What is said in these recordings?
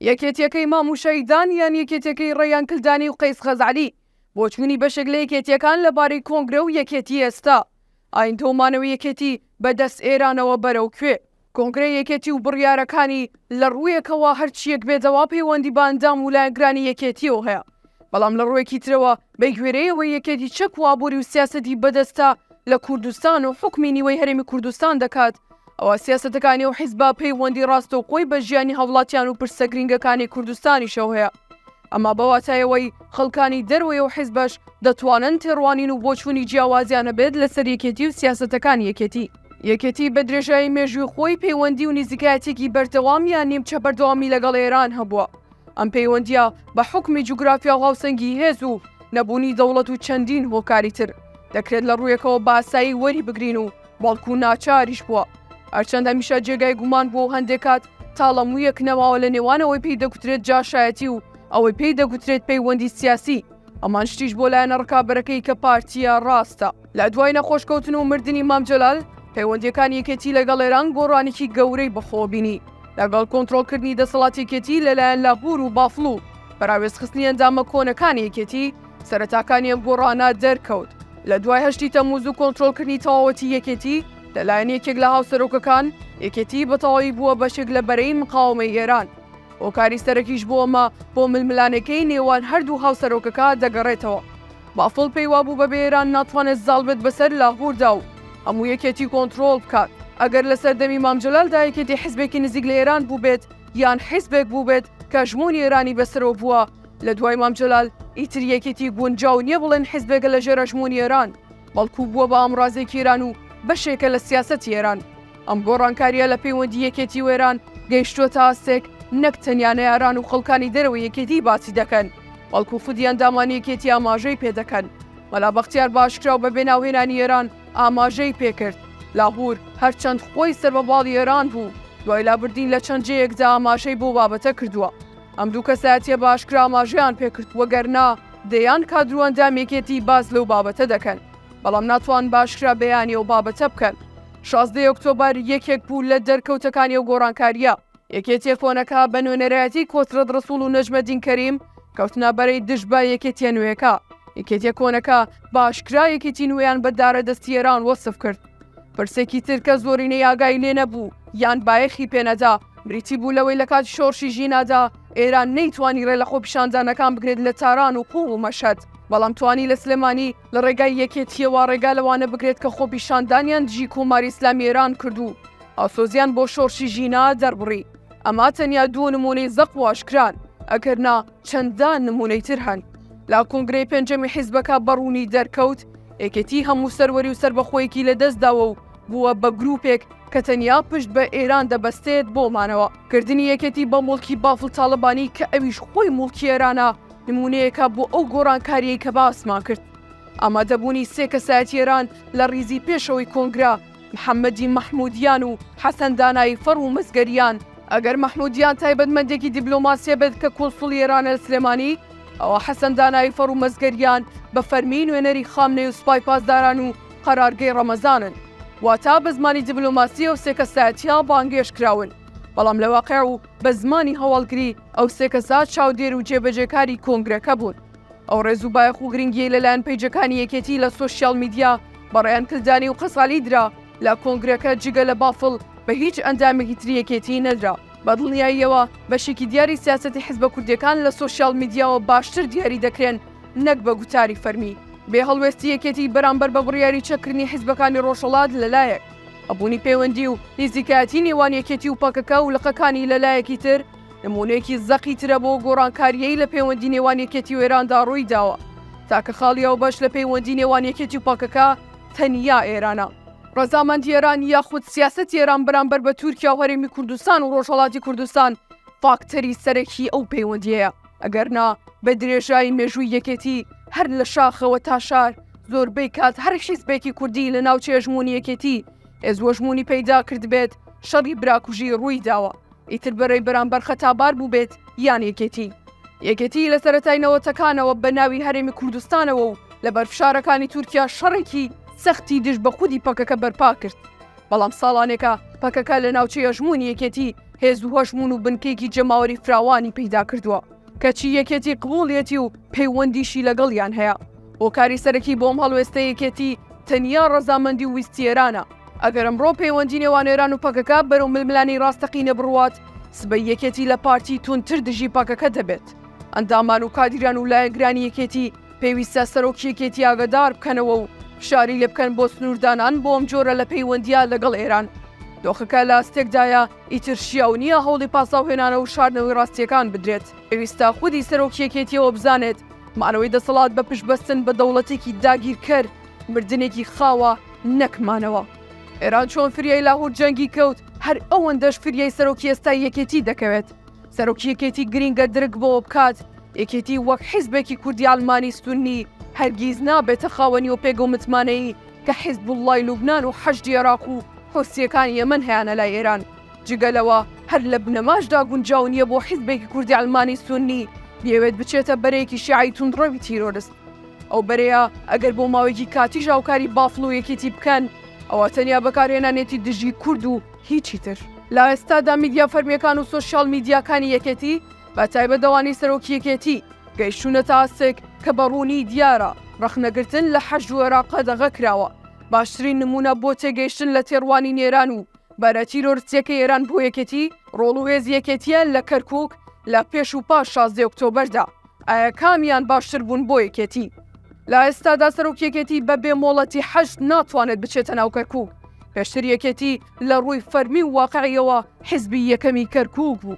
یەکێتیەکەی ماموشەیدان یان یەکێتیەکەی ڕێیان کلدانی و قەیس خەزعەلی بۆ چوونی بەشێک لە یەکێتیەکان لەبارەی کۆنگرە و یەکێتی ئێستا ئاین تۆمانەوە یەکێتی بەدەست ئێرانەوە بەرەو کوێ کۆنگرە یەکێتی و بڕیارەکانی لە ڕوویەکەوە هەرچیەک بێتەوا پەیوەندی بە ئەندام و لایەنگرانی یەکێتیەوە هەیە بەڵام لە ڕوویەکی ترەوە بە گوێرەیەوە یەکێتی چەک وابووری و سیاسەتی بەدەستە لە کوردستان و حکمی نیوەی هەرێمی کوردستان دەکات ئەوە سیاسەتەکانی و حیزبا پەیوەندی ڕاستەوخۆی بە ژیانی هەوڵاتیان و پرسە گرنگەکانی کوردستانیشەوە هەیە ئەما بەواتایەوەی خەڵکانی دەروێ و حیزبەش دەتوانن تێڕوانین و بۆچوونی جیاوازیانە بێت لەسەر یەکێتی و سیاسەتەکانی یەکێتی بە درێژایی مێژووی خۆی پەیوەندی و نزیکایەتێکی بەردەوامیان نیمچە بەردەوامی لەگەڵ ئێران هەبووە ئەم پەیوەندیە بە حکمی جوگرافیا و هاوسەنگی هێز و نەبوونی دەوڵەت و چەندین هۆکاری تر دەکرێت لە ڕوویەکەوە باسایی وەری بگرین و بەڵکو ناچاریش بووە هەرچەند هەمیشە جێگای گومان بۆ هەندێک کات تاڵەموویەک نەماوە لە نێوانەوەی پێی دەگوترێت جاشایەتی و ئەوەی پێی دەگوترێت پەیوەندی سیاسی ئەمان شتیش بۆ لایەنە ڕکابەرەکەی کە پارتیە ڕاستە لە دوای نەخۆشکەوتن و مردنی مام جەلال پەیوەندیەکان یەکێتی لەگەڵ ئێران گۆڕانێکی گەورەی بەخۆبینی لەگەڵ کۆنتڕۆڵکردنی دەسەڵاتی یەکێتی لەلایەن لاهور و بافڵ و بەراوێزخستنی ئەندامە کۆنەکانی یەکێتی سەرەتاکانی ئەم گۆڕانە دەرکەوت لە دوای هەشتی تەمووز و کۆنتڕۆڵکردنی تەواوەتی یەکێتی لەلایەن یەکێک لە هاوسەرۆکەکان یەکێتی بەتەواوی بووە بەشێک لە بەرەی مقاومەی ئێران هۆکاری سەرەکیش بووەمە بۆ ململانەکەی نێوان هەردوو هاوسەرۆکەکە دەگەڕێتەوە بافڵ پێی وابوو بەبێ ئێران ناتوانێت زاڵ بێت بەسەر لاهوردا و هەموو یەکێتی کۆنتڕۆڵ بکات ئەگەر لەسەر دەمی مام جەلالدا یەکێتی حیزبێکی نزیک لە ئێران بوو بێت یان حیزبێک بوو بێت کە ژموونی ئێرانی بەسەرەوە بووە لە دوای مام جەلال ئیتر یەکێتی گونجاو نییە بڵێن حیزبێکە لە ژێرە ژموونی ئێران بەڵکو بووە بە ئامڕازێکی ئێران و بەشێکە لە سیاسەتی ئێران ئەم گۆڕانکاریە لە پەیوەندی یەکێتی و ئێران گەیشتووەتە ئاستێک نەک تەنیا ئێران و خەڵکانی دەرەوە یەکێتی باسی دەکەن بەڵکو فدیان دامانی یەکێتی ئاماژەی پێدەکەن وەلا بەختیار باشکراو بە بێناوهێنانی ئێران ئاماژەی پێکرد لاهور هەرچەند خۆی سەربەباڵی ئێران بوو دوای لابردین لە چەند جەیەکدا ئاماژەی بۆ بابەتە کردووە ئەم دوو کەسایەتیە باشکرا ئاماژەیان پێکرد وەگەرنا دەیان کادروەندام یەکێتی باز لەو بابەتە دەکەن بەڵام ناتوان باشکرا بەیانی و بابەتە بکەن 16 ئۆکتۆبەر یەکێک بوو لە دەرکەوتەکانی و گۆڕانکاریە یەکێتی کۆنەکە بە نوێنەرایەتی کۆترەت ڕەسوڵ و نەجمەدین کەریم کەوتنە بەرەی دژ بە یەکێتیە نوێیەکە یەکێتیە کۆنەکە باشکرا یەکێتی نوێیان بەدارە دەستی ئێران وەسف کرد پرسێکی تر کە زۆرینەی ئاگای لێ نەبوو یان بایەخی پێنەدا بریتی بوو لەوەی لە کاتی شۆڕشی ژینادا ئێران نەیتوانی ڕێ لە خۆ پیشاندانەکان بگرێت لە تاران و قوڵ و مەشەد بەڵام توانی لە سلێمانی لە ڕێگای یەکێتیەوە ڕێگا لەوانە بگرێت کە خۆ پیشاندانیان دژی کۆماری ئیسلامی ئێران کردو ئاسۆزیان بۆ شۆڕشی ژینا دەربڕی ئەما تەنیا دوو نمونەی زەق واشکران ئەگەرنا چەندان نمونەی تر هەن لا کۆنگرەی پێنجەمی حیزبەکە بەڕوونی دەرکەوت یەکێتی هەموو سەروەری و سربەخۆیەکی لەدەستداوە و بووە بە گروپێک کە تەنیا پشت بە ئێران دەبەستێت بۆمانەوە کردنی یەکێتی بە موڵکی بافڵ تاڵبانی کە ئەویش خۆی موڵکی ئێرانە نمونەیەکە بۆ ئەو گۆڕانکاریەی کە باسمان کرد ئامادەبوونی سێ کەسایەتی ئێران لە ڕیزی پێشەوەی کۆنگرا محەممەدی مەحمودیان و حەسەن دانایی فەڕ و مزگەریان ئەگەر مەحمودیان تایبەتمەندێکی دیبلۆماسیە بێت کە کۆنسوڵی ئێرانە لە سلێمانی ئەوە حەسەن دانایی فەڕ و مەزگەریان بە فەرمی نوێنەری خامنەی و سوپای پاسداران و قەرارگەی ڕەمەزانن واتە بە زمانی دیبلۆماسی ئەو سێ کەسایەتیە بانگێش کراون بەڵام لە واقع و بە زمانی هەواڵگری ئەو سێ کەسا چاودێر و جێبەجێکاری کۆنگرەکە بوون ئەو ڕێز و بایەخ و گرنگی لەلایەن پەیجەکانی یەکێتی لە سۆشیال میدیا بەڕێیان کلدانی و قەسالی درا لە کۆنگرەکە جگە لە بافڵ بە هیچ ئەندامێکی تری یەکێتی نەدرا بە دڵنیاییەوە بەشێکی دیاری سیاسەتی حیزبە کوردیەکان لە سۆشیال میدیاوە باشتر دیاری دەکرێن نەک بە گوتاری فەرمی بێ هەڵوێستی یەکێتی بەرامبەر بە بڕیاری چەکردنی حیزبەکانی ڕۆژهەڵات لەلایەک ئەبوونی پەیوەندی و نزیکایەتی نێوان یەکێتی و پاکەکە و لەقەکانی لەلایەکی تر نمونەیەکی زەقی ترە بۆ گۆڕانکاریەی لە پەیوەندی نێوان یەکێتی و ئێراندا ڕووی داوە تاکە خاڵیەوە بەش لە پەیوەندی نێوان یەکێتی و پاکەکە تەنیا ئێرانە ڕەزامەندی ئێران یاخود سیاسەتی ئێران بەرامبەر بە تورکیا و هەرێمی کوردستان و ڕۆژهەڵاتی کوردستان فاکتەری سەرەکی ئەو پەیوەندیەیە ئەگەرنا بە درێژایی مێژووی یەکێتی هەر لە شاخەوە تا شار زۆربەی کات هەر حیزبێکی کوردی لە ناو چێژموونی یەکێتی ئێزوەژموونی پەیدا کرد بێت شەڕی براکوژی ڕووی داوە ئیتر بەرەی بەرامبەر خەتابار بوو بێت یان یەکێتی لە سەرەتاینەوەتەکانەوە بە ناوی هەرێمی کوردستانەوە و لە بەرفشارەکانی تورکیا شەڕێکی سەختی دژ بە خودی پەکەکە بەرپا کرد بەڵام ساڵانێکە پەکەکە لە ناوچەی ژموونی یەکێتی هێز و هەژمون و بنکەیەکی جەماوەری فراوانی پەیدا کردووە کەچی یەکێتی قبوڵیەتی و پەیوەندیشی لەگەڵیان هەیە. هۆکاری سەرەکی بۆم هەڵوێستە یەکێتی تەنیا ڕەزامەندی و ویستێرانە. ئەگەر ئەمڕۆ پەیوەندی نێوانێران و پەکەکە بەرەو ململانی ڕاستەقینە بڕوات، سبەی یەکێتی لە پارتی تونتر دژی پەکەکە دەبێت. ئەندامان و کادیران و لایەنگرانی یەکێتی پێویستە سەرۆکی یەکێتی ئاگادار بکەنەوە و شاری لێ بکەن بۆ سنووردانان بۆ ئەم جۆرە لە پەیوەندیە لەگەڵ ئێران. دۆخەکە لە ئاستێکدایە ئیتر شیاو نییە هەوڵی پاساوهێنانە و شاردنەوەی ڕاستیەکان بدرێت. پێویستە خودی سەرۆکی یەکێتیەوە بزانێت مانەوەی دەسەڵات بە پشتبەستن بە دەوڵەتێکی داگیرکەر مردنێکی خاوە نەکمانەوە. ئێران چۆن فریای لاهور جەنگی کەوت، هەر ئەوەندەش فریای سەرۆکی ئێستای یەکێتی دەکەوێت. سەرۆکی یەکێتی گرینگە درک بۆ بکات، یەکێتی وەک حیزبێکی کوردی ئەڵمانی سونی هەرگیز نابێتە خاوەنی و پێگە و متمانەیی کە حیزبوڵڵای لوبنان و حەشدی عێراق و حوسیەکانی یەمەن هەیەنە لای ئێران. جگەلەوە هەر لە بنەماشدا گونجاو نییە بۆ حیزبێکی کوردی ئەڵمانی سونی بێوێت بچێتە بەرەیەکی شیعی توندڕەوی تیرۆریست. ئەو بەرەیە ئەگەر بۆ ماوەیەکی کاتی ژاوکاری بافڵ و یەکێتی بکەن، ئەوە تەنیا بەکارهێنانێتی دژی کورد و هیچی تر. لە ئێستادا میدیا فەرمیەکان و سۆشیال میدیاکانی یەکێتی بە تایبەتەوانی سەرۆکی یەکێتی گەیشتونەتە ئاستێک کە بەڕوونی دیارە ڕەخنەگرتن لە حەج و عێراق دەغە کراوە. باشترین نمونە بۆ تێگەیشتن لە تێڕوانی نێران و بەرە تیرۆریستیەکەی ئێران بۆ یەکێتی ڕۆڵ و هێز یەکێتیە لە کەرکووک لە پێش و پاش 16 ئۆکتۆبەردا. ئایا کامیان باشتر بوون بۆ یەکێتی؟ لە ئێستادا سەرۆکی یەکێتی بە بێمۆڵەتی حەشد ناتوانێت بچێتە ناو کەرکووک. پێشتر یەکێتی لە ڕووی فەرمی و واقعیەوە حیزبی یەکەمی کەرکووک بوو.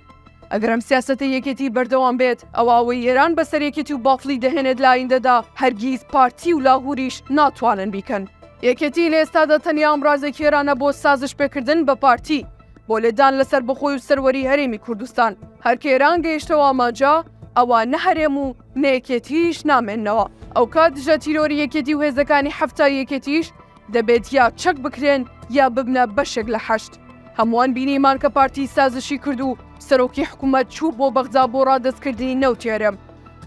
ئەگەرم سیاسەتە یەکێتی بەردەوام بێت، ئەوەی ئێران بەسەر یەکێتی و باڵی دەهێنێت لە ئایندەدا هەرگیز پارتی و لاهوریش ناتوانن بیکەن. یەکێتی لە ئێستادا تەنیا ئەمڕازێکی ئێرانە بۆ سازش پێکردن بە پارتی بۆ لێدان لەسەر بەخۆی و سەروەری هەرێمی کوردستان. هەرکە ئێران گەیشتەوە ئامانجا، ئەوە نە هەرێم و نەیەکێتیش نامێننەوە. ئەو کات دژە تیرۆری یەکێتی و هێزەکانی هەفتای یەکێتیش دەبێت یا چەک بکرێن یا ببنە بەشێک لە حەشت. هەمووان بینیمان کە پارتی سازشی کرد و سەرۆکی حکوومەت چوو بۆ بەغدا بۆ ڕادەستکردنی نەوتێرم.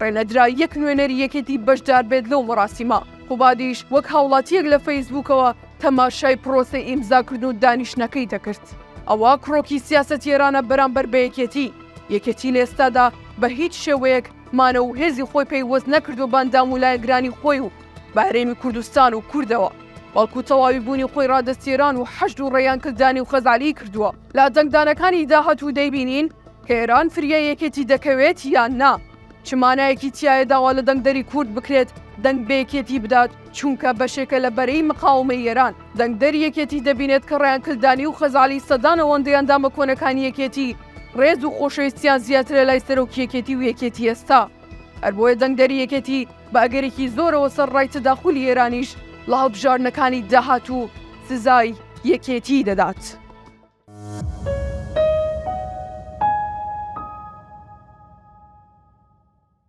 ڕێنەدرا یەک نوێنەری یەکێتی بەشدار بێت لەو مەراسیمە. خوبادیش وەک هاوڵاتیەک لە فەیسبووکەوە تەماشای پرۆسەی ئیمزاکردن و دانیشتنەکەی دەکرد. ئەوە کڕۆکی سیاسەتی ئێرانە بەرامبەر بە یەکێتی. یەکێتی لە ئێستادا بە هیچ شێوەیەک مانە و هێزی خۆی پەیوەست نەکرد و بەندام و لایەنگرانی خۆی و بە هەرێمی کوردستان و کوردەوە، بەڵکو تەواوی بوونی خۆی ڕادەستێران و حەشد و ڕێیانکردانی و خەزالی کردووە. لا دەنگدانەکانی داهاتوو دەیبینین کە ئێران فریای یەکێتی دەکەوێت یان نا. چمانایەکی تایە داوا لە دەنگدەری کورد بکرێت دەنگ بە یەکێتی بدات، چونکە بەشێکە لە بەرەی مقاومەی ئێران. دەنگدەری یەکێتی دەبینێت کە ڕێیانکردانی و خەزالی سەدان ئەوەندەی ئەندامە کۆنەکانی یەکێتی ڕێز و خۆشەویستیان زیاترە لای سەرۆکی یەکێتی و یەکێتی ئێستا. هەر بۆیە دەنگدەری یەکێتی بە ئەگەرێکی زۆرەوە سەر ڕای تەداخولی ئێرانیش لە هەڵبژارنەکانی داهاتوو سزای یەکێتی دەدات.